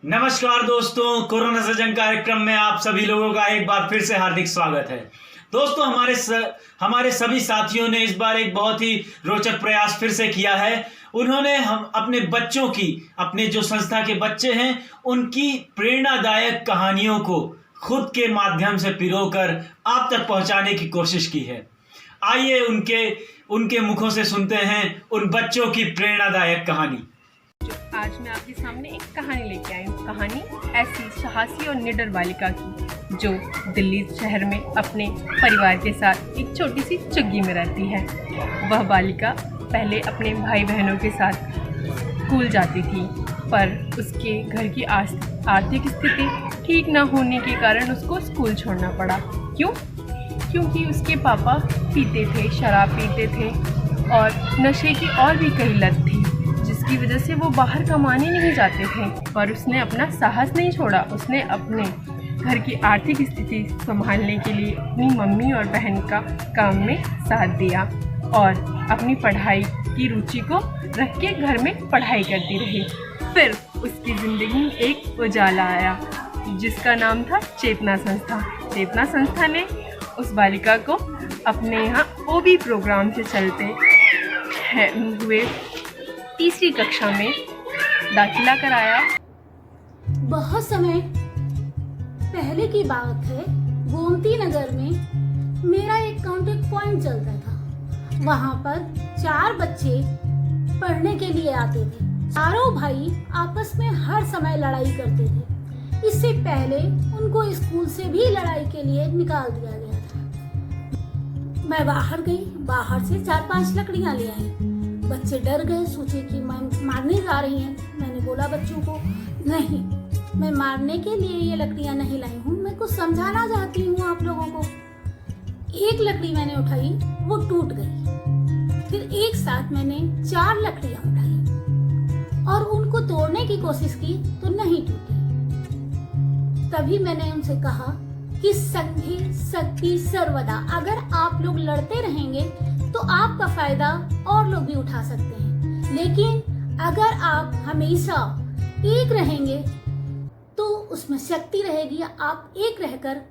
नमस्कार दोस्तों, कोरोना से जंग कार्यक्रम में आप सभी लोगों का एक बार फिर से हार्दिक स्वागत है। दोस्तों, हमारे सभी साथियों ने इस बार एक बहुत ही रोचक प्रयास फिर से किया है। उन्होंने हम अपने बच्चों की, अपने जो संस्था के बच्चे हैं, उनकी प्रेरणादायक कहानियों को खुद के माध्यम से पिरोकर आप तक पहुंचाने की कोशिश की है। आइए उनके मुखों से सुनते हैं उन बच्चों की प्रेरणादायक कहानी। आज मैं आपके सामने एक कहानी लेके आई हूँ। कहानी ऐसी साहसी और निडर बालिका की जो दिल्ली शहर में अपने परिवार के साथ एक छोटी सी झुग्गी में रहती है। वह बालिका पहले अपने भाई बहनों के साथ स्कूल जाती थी, पर उसके घर की आर्थिक स्थिति ठीक न होने के कारण उसको स्कूल छोड़ना पड़ा। क्यों? क्योंकि उसके पापा पीते थे, शराब पीते थे और नशे की और भी कई लत थी, जिसकी वजह से वो बाहर कमाने नहीं जाते थे। पर उसने अपना साहस नहीं छोड़ा। उसने अपने घर की आर्थिक स्थिति संभालने के लिए अपनी मम्मी और बहन का काम में साथ दिया और अपनी पढ़ाई की रुचि को रख के घर में पढ़ाई करती रही। फिर उसकी ज़िंदगी में एक उजाला आया जिसका नाम था चेतना संस्था। चेतना संस्था ने उस बालिका को अपने यहाँ ओबी प्रोग्राम से चलते हुए तीसरी कक्षा में दाखिला कराया। बहुत समय पहले की बात है, गोमती नगर में मेरा एक कांटेक्ट पॉइंट चलता था। वहाँ पर 4 बच्चे पढ़ने के लिए आते थे। चारों भाई आपस में हर समय लड़ाई करते थे। इससे पहले उनको स्कूल से भी लड़ाई के लिए निकाल दिया गया था। मैं बाहर गई, बाहर से 4-5 लकड़ियाँ ले आई। बच्चे डर गए, सोचे कि मैं मारने जा रही हैं। मैंने बोला बच्चों को, नहीं, मैं मारने के लिए ये लकड़ियां नहीं लाई हूँ, मैं कुछ समझाना चाहती हूँ आप लोगों को। एक लकड़ी मैंने उठाई, वो टूट गई। फिर एक साथ मैंने 4 लकड़ियां उठाई और उनको तोड़ने की कोशिश की तो नहीं टूटी। तभी मैंने उनसे कहा कि संघे शक्ति सर्वदा, अगर आप लोग लड़ते रहेंगे तो आपका फायदा और लोग भी उठा सकते हैं, लेकिन अगर आप हमेशा एक रहेंगे तो उसमें शक्ति रहेगी। आप एक रहकर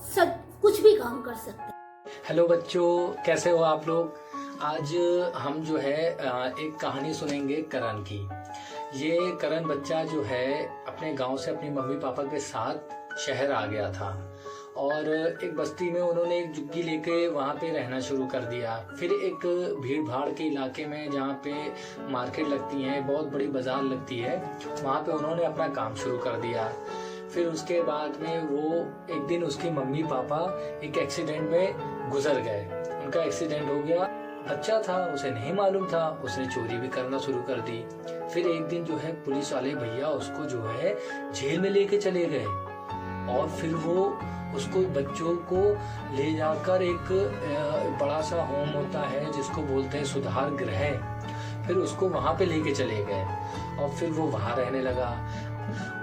सब कुछ भी काम कर सकते हैं। हेलो बच्चों, कैसे हो आप लोग? आज हम जो है एक कहानी सुनेंगे करण की। ये करण बच्चा जो है अपने गांव से अपनी मम्मी पापा के साथ शहर आ गया था और एक बस्ती में उन्होंने एक झुग्गी लेके वहाँ पे रहना शुरू कर दिया। फिर एक भीड़ भाड़ के इलाके में जहाँ पे मार्केट लगती है, बहुत बड़ी बाजार लगती है, वहाँ पे उन्होंने अपना काम शुरू कर दिया। फिर उसके बाद में वो एक दिन उसके मम्मी पापा एक एक्सीडेंट में गुजर गए। उनका एक्सीडेंट हो गया। बच्चा था, उसे नहीं मालूम था, उसने चोरी भी करना शुरू कर दी। फिर एक दिन जो है पुलिस वाले भैया उसको जो है जेल में लेके चले गए और फिर वो उसको बच्चों को ले जाकर एक बड़ा सा होम होता है जिसको बोलते हैं सुधार गृह, फिर उसको वहाँ पे लेके चले गए और फिर वो वहाँ रहने लगा।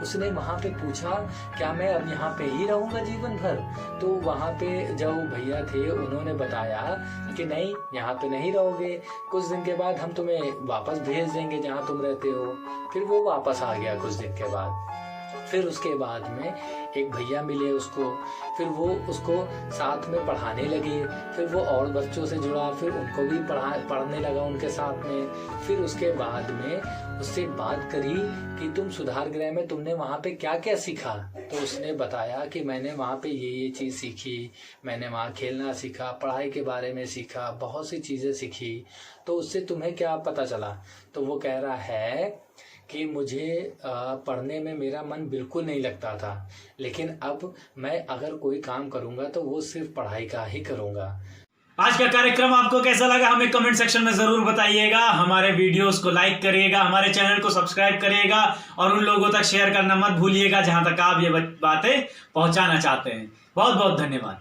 उसने वहाँ पे पूछा, क्या मैं अब यहाँ पे ही रहूँगा जीवन भर? तो वहाँ पे जो भैया थे उन्होंने बताया कि नहीं, यहाँ पे नहीं रहोगे, कुछ दिन के बाद हम तुम्हें वापस भेज देंगे जहाँ तुम रहते हो। फिर वो वापस आ गया कुछ दिन के बाद। फिर उसके बाद में एक भैया मिले उसको, फिर वो उसको साथ में पढ़ाने लगे। फिर वो और बच्चों से जुड़ा, फिर उनको भी पढ़ने लगा उनके साथ में। फिर उसके बाद में उससे बात करी कि तुम सुधार गृह में तुमने वहाँ पे क्या क्या सीखा? तो उसने बताया कि मैंने वहाँ पे ये चीज़ सीखी, मैंने वहाँ खेलना सीखा, पढ़ाई के बारे में सीखा, बहुत सी चीज़ें सीखी। तो उससे तुम्हें क्या पता चला? तो वो कह रहा है कि मुझे पढ़ने में मेरा मन बिल्कुल नहीं लगता था, लेकिन अब मैं अगर कोई काम करूंगा तो वो सिर्फ पढ़ाई का ही करूंगा। आज का कार्यक्रम आपको कैसा लगा हमें कमेंट सेक्शन में जरूर बताइएगा। हमारे वीडियोस को लाइक करिएगा, हमारे चैनल को सब्सक्राइब करिएगा और उन लोगों तक शेयर करना मत भूलिएगा जहां तक आप ये बातें पहुंचाना चाहते हैं। बहुत बहुत धन्यवाद।